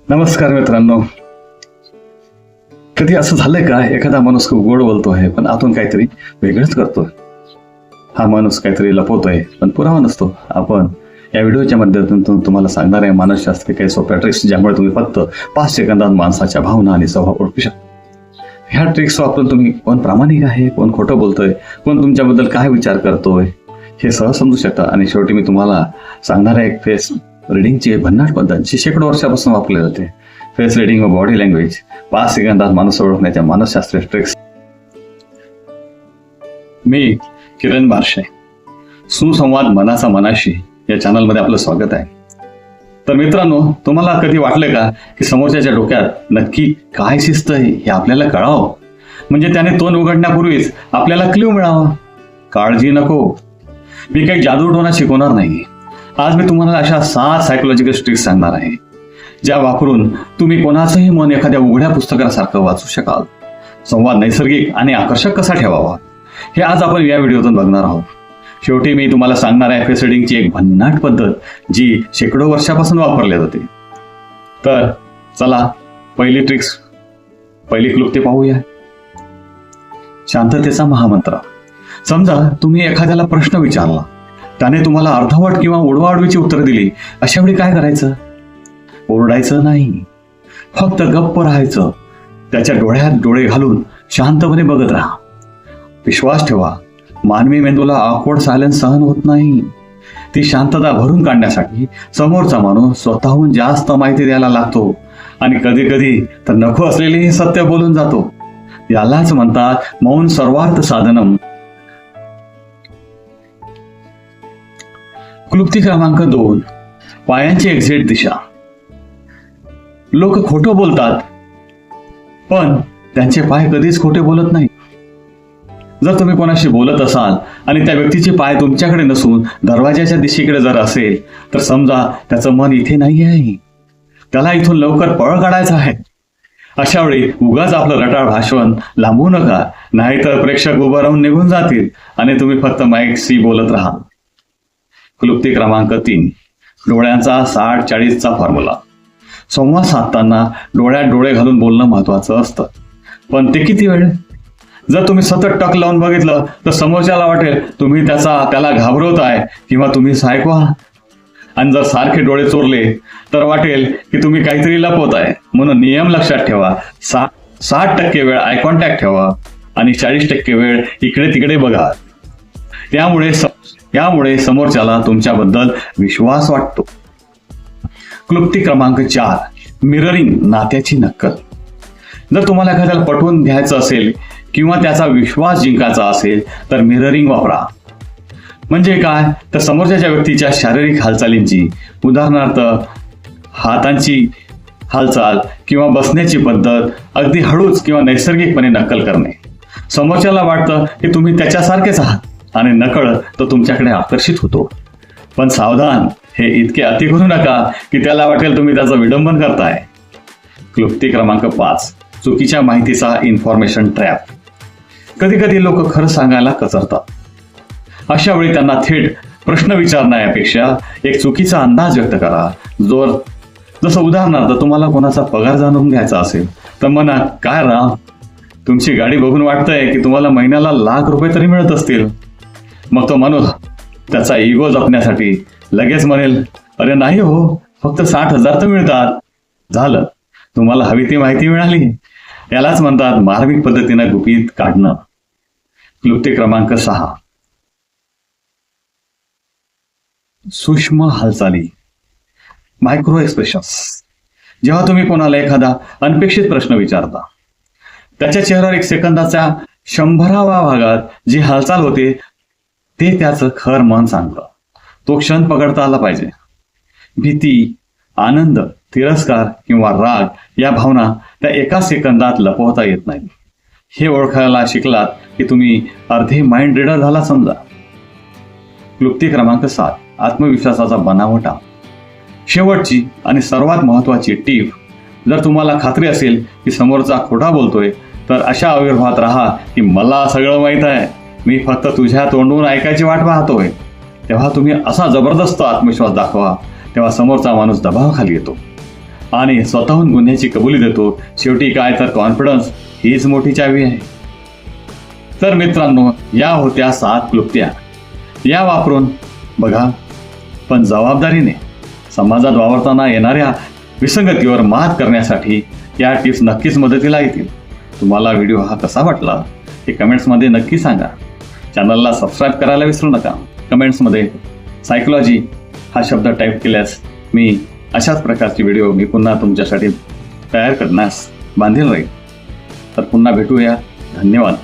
नमस्कार मित्रांनो. कधी असं झालंय का एखादा माणूस खूप गोड बोलतोय पण आतून काहीतरी वेगळंच करतोय? हा माणूस काहीतरी लपवतोय पण पुरावा नसतो. आपण या व्हिडिओच्या माध्यमातून तुम्हाला सांगणार आहे मानसशास्त्रीय काही सोप्या ट्रिक्स, ज्यामुळे तुम्ही फक्त 5 सेकंदात माणसाच्या भावना आणि स्वभाव ओळखू शकता. ह्या ट्रिक्स वापरून तुम्ही कोण प्रामाणिक आहे, कोण खोटं बोलतोय, कोण तुमच्याबद्दल काय विचार करतोय हे सहज समजू शकता. आणि शेवटी मी तुम्हाला सांगणार आहे एक फेस रिडिंगची भन्नाट पद्धत, जी शेकडो वर्षापासून वापरली जाते. फेस रिडिंग व बॉडी लँग्वेज 5 सेकंदात माणूस ओळखण्याच्या मानसशास्त्रीय ट्रिक्स. मी किरण बारशे, सुसंवाद मनाचा मनाशी या चॅनलमध्ये आपलं स्वागत आहे. तर मित्रांनो, तुम्हाला कधी वाटलं का की समोरच्याच्या डोक्यात नक्की काय शिस्त आहे हे आपल्याला कळावं, म्हणजे त्याने तोंड उघडण्यापूर्वीच आपल्याला क्ल्यू मिळावा? काळजी नको, मी काही जादूटोणा शिकवणार नाही. आज मी तुम्हाला अशा 7 सायकोलॉजिकल ट्रिक्स सांगणार आहे, ज्या वापरून तुम्ही कोणाचंही मन एखाद्या उघड्या पुस्तकासारखं वाचू शकाल. संवाद नैसर्गिक आणि आकर्षक कसा ठेवावा हे आज आपण या व्हिडिओतून बघणार आहोत. शेवटी मी तुम्हाला सांगणार आहे फेस रिडिंगची एक भन्नाट पद्धत, जी शेकडो वर्षापासून वापरली जाते. तर चला पहिली क्लुप्ती पाहूया. शांततेचा महामंत्र. समजा तुम्ही एखाद्याला प्रश्न विचारला, त्याने तुम्हाला अर्धवट किंवा उडवाउडवीची उत्तर दिली. अशा वेळी काय करायचं? ओरडायचं नाही, फक्त गप्प राहायचं. त्याच्या डोळ्यात डोळे घालून शांतपणे बघत राहा. विश्वास ठेवा, मानवी मेंदूला ऑकवर्ड सायलेन्स सहन होत नाही. ती शांतता भरून काढण्यासाठी समोरचा माणूस स्वतःहून जास्त माहिती द्यायला लागतो आणि कधी कधी तर नको असलेलेही सत्य बोलून जातो. यालाच म्हणतात मौन सर्वार्थ साधनम. क्लुप्ती क्रमांक 2. पायांची एक्झॅक्ट दिशा. लोक खोटं बोलतात, पण त्यांचे पाय कधीच खोटे बोलत नाही. जर तुम्ही कोणाशी बोलत असाल आणि त्या व्यक्तीचे पाय तुमच्याकडे नसून दरवाजाच्या दिशेकडे जर असेल, तर समजा त्याचं मन इथे नाही आहे, त्याला इथून लवकर पळ काढायचं आहे. अशा वेळी उगाच आपलं रटाळ भाषण लांबवू नका, नाहीतर प्रेक्षक उभं राहून निघून जातील आणि तुम्ही फक्त माईकशी बोलत राहाल. क्लुप्ती क्रमांक 3. डोळ्यांचा 60-40चा फॉर्म्युला. संवाद साधताना डोळ्यात डोळे घालून बोलणं महत्वाचं असतं, पण ते किती वेळ? जर तुम्ही सतत टक लावून बघितलं तर समोरच्याला वाटेल तुम्ही त्याला घाबरवताय किंवा तुम्ही सायको आहात. आणि जर सारखे डोळे चोरले तर वाटेल की तुम्ही काहीतरी लपवताय. म्हणून नियम लक्षात ठेवा. 60% वेळ आय कॉन्टॅक्ट ठेवा आणि 40% वेळ इकडे तिकडे बघा. यामुळे समोरच्याला तुमच्याबद्दल विश्वास वाटतो. क्लुप्ती क्रमांक 4. मिररिंग, नात्याची नक्कल. जर तुम्हाला एखाद्याला पटवून घ्यायचं असेल किंवा त्याचा विश्वास जिंकायचा असेल तर मिररिंग वापरा. म्हणजे काय? तर समोरच्या व्यक्तीच्या शारीरिक हालचालींची, उदाहरणार्थ हातांची हालचाल किंवा बसण्याची पद्धत अगदी हळूच किंवा नैसर्गिकपणे नक्कल करणे. समोरच्याला वाटतं की तुम्ही त्याच्यासारखेच आहात आणि नकळत तो तुमच्याकडे आकर्षित होतो. पण सावधान, हे इतके अति करू नका की त्याला वाटेल तुम्ही त्याचं विडंबन करताय. क्लुप्ती क्रमांक 5. चुकीच्या माहितीचा इन्फॉर्मेशन ट्रॅप. कधी कधी लोक खरं सांगायला कचरतात. अशा वेळी त्यांना थेट प्रश्न विचारण्यापेक्षा एक चुकीचा अंदाज व्यक्त करा. जसं उदाहरणार्थ तुम्हाला कोणाचा पगार जाणून घ्यायचा असेल तर म्हणा, काय राव, तुमची गाडी बघून वाटतंय की तुम्हाला महिन्याला ₹1,00,000 तरी मिळत असतील. मग तो माणूस त्याचा इगो जपण्यासाठी लगेच म्हणेल, अरे नाही हो, फक्त 60,000 तर मिळतात. झालं, तुम्हाला हवी ती माहिती मिळाली. यालाच म्हणतात मार्मिक पद्धतीनं गुपित काढणं. क्लुप्ती क्रमांक 6. सूक्ष्म हालचाली, मायक्रो एक्सप्रेशन्स. जेव्हा तुम्ही कोणाला एखादा अनपेक्षित प्रश्न विचारता, त्याच्या चेहऱ्यावर 1 सेकंदाच्या 100व्या भागात जी हालचाल होते ते त्याचं खर मन सांगतं. तो क्षण पकडता आला पाहिजे. भीती, आनंद, तिरस्कार किंवा राग या भावना त्या 1 सेकंदात लपवता येत नाही. हे ओळखायला शिकलात की तुम्ही अर्धे माइंड रीडर झाला समजा. क्लुप्ती क्रमांक 7. आत्मविश्वासाचा बनावटा. शेवटची आणि सर्वात महत्वाची टीप. जर तुम्हाला खात्री असेल की समोरचा खोटा बोलतोय तर अशा अविर्भावात राहा की मला सगळं माहित आहे, मी फक्त तुझ्या तोंडून ऐकायची वाट पाहतोय. तेव्हा तुम्ही असा जबरदस्त आत्मविश्वास दाखवा, तेव्हा समोरचा माणूस दबावाखाली येतो. आणि स्वतःहून गुन्ह्याची कबुली देतो. शेवटी काय तर कॉन्फिडन्स हीच मोठी चावी आहे. तर मित्रांनो, या होत्या 7 क्लुप्त्या. या वापरून बघा, पण जबाबदारीने. समाजात वावरताना येणाऱ्या विसंगतीवर मात करण्यासाठी या टिप्स नक्कीच मदतीला येतील. तुम्हाला व्हिडिओ हा कसा वाटला हे कमेंट्समध्ये नक्की सांगा. चॅनलला सबस्क्राईब करायला विसरू नका. कमेंट्समध्ये सायकोलॉजी हा शब्द टाईप केल्यास मी अशाच प्रकारचे व्हिडिओ पुन्हा तुमच्यासाठी तयार करण्यास बांधील राहील. तर पुन्हा भेटूया. धन्यवाद.